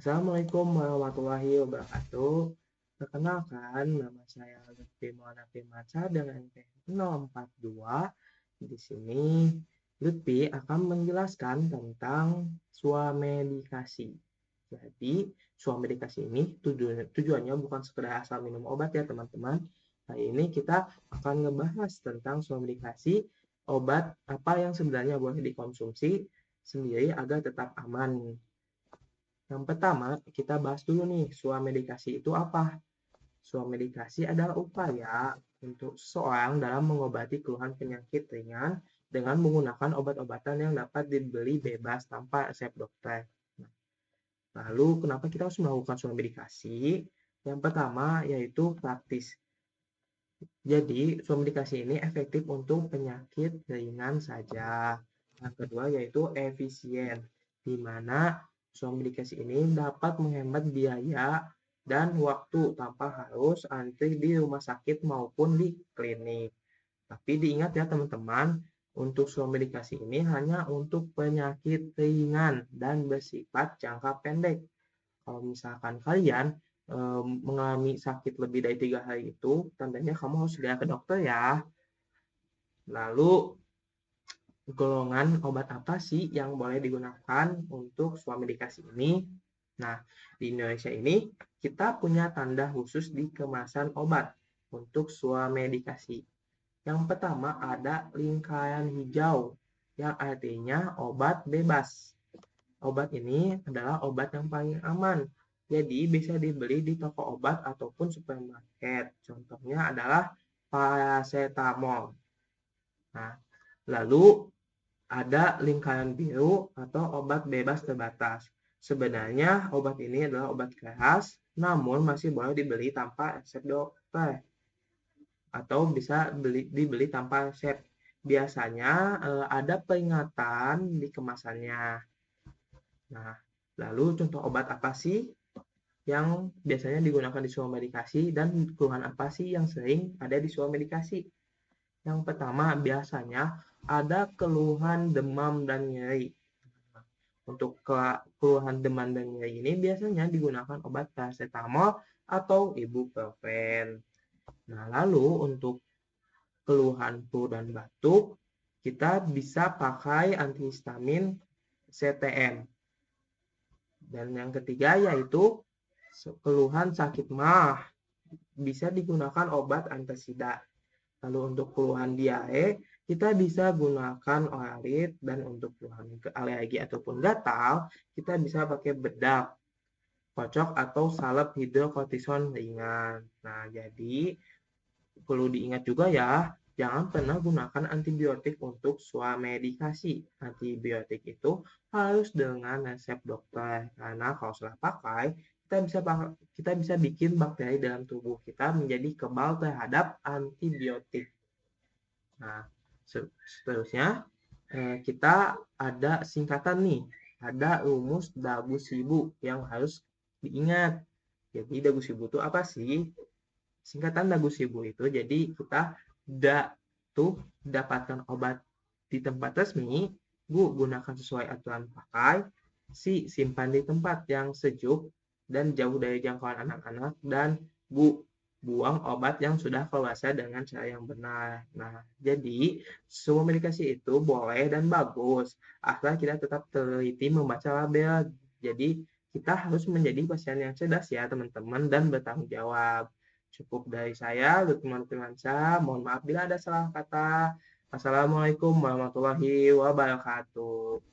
Assalamualaikum warahmatullahi wabarakatuh. Perkenalkan, nama saya Lutfi Maulana Firmansyah dengan NPM 042. Di sini, Lutfi akan menjelaskan tentang swamedikasi. Jadi, swamedikasi ini tujuannya bukan sekedar asal minum obat ya teman-teman. Hari ini kita akan ngebahas tentang swamedikasi, obat apa yang sebenarnya boleh dikonsumsi sendiri agar tetap aman. Yang pertama, kita bahas dulu nih, swamedikasi itu apa? Swamedikasi adalah upaya untuk seseorang dalam mengobati keluhan penyakit ringan dengan menggunakan obat-obatan yang dapat dibeli bebas tanpa resep dokter. Lalu, kenapa kita harus melakukan swamedikasi? Yang pertama, yaitu praktis. Jadi, swamedikasi ini efektif untuk penyakit ringan saja. Yang kedua, yaitu efisien, di mana swamedikasi ini dapat menghemat biaya dan waktu tanpa harus antri di rumah sakit maupun di klinik. Tapi diingat ya teman-teman, untuk swamedikasi ini hanya untuk penyakit ringan dan bersifat jangka pendek. Kalau misalkan kalian mengalami sakit lebih dari 3 hari itu, tandanya kamu harus segera ke dokter ya. Lalu, golongan obat apa sih yang boleh digunakan untuk swamedikasi ini? Nah, di Indonesia ini kita punya tanda khusus di kemasan obat untuk swamedikasi. Yang pertama ada lingkaran hijau, yang artinya obat bebas. Obat ini adalah obat yang paling aman, jadi bisa dibeli di toko obat ataupun supermarket. Contohnya adalah paracetamol. Nah, lalu ada lingkaran biru atau obat bebas terbatas. Sebenarnya obat ini adalah obat keras, namun masih boleh dibeli tanpa resep dokter atau bisa dibeli tanpa resep. Biasanya ada peringatan di kemasannya. Nah, lalu contoh obat apa sih yang biasanya digunakan di swamedikasi dan keluhan apa sih yang sering ada di swamedikasi? Yang pertama, biasanya ada keluhan demam dan nyeri. Untuk keluhan demam dan nyeri ini biasanya digunakan obat paracetamol atau ibuprofen. Nah, lalu untuk keluhan flu dan batuk, kita bisa pakai antihistamin CTM. Dan yang ketiga yaitu keluhan sakit mah, bisa digunakan obat antasida. Lalu untuk keluhan diare, kita bisa gunakan oralit, dan untuk keluhan alergi ataupun gatal, kita bisa pakai bedak, kocok atau salep hidrokortison ringan. Nah, jadi perlu diingat juga ya, jangan pernah gunakan antibiotik untuk swamedikasi. Antibiotik itu harus dengan resep dokter, karena kalau salah pakai, kita bisa bikin bakteri dalam tubuh kita menjadi kebal terhadap antibiotik. Nah, seterusnya kita ada singkatan nih, ada rumus dagu sibu yang harus diingat. Jadi dagu sibu itu apa sih? Singkatan dagu sibu itu jadi kita dapatkan obat di tempat resmi, Bu gunakan sesuai aturan pakai, si simpan di tempat yang sejuk dan jauh dari jangkauan anak-anak, dan Bu buang obat yang sudah keluarsa dengan cara yang benar. Nah, jadi semua medikasi itu boleh dan bagus, asal kita tetap teliti membaca label. Jadi kita harus menjadi pasien yang cerdas ya teman-teman, dan bertanggung jawab. Cukup dari saya, Lukman Firmansyah. Mohon maaf bila ada salah kata. Assalamualaikum warahmatullahi wabarakatuh.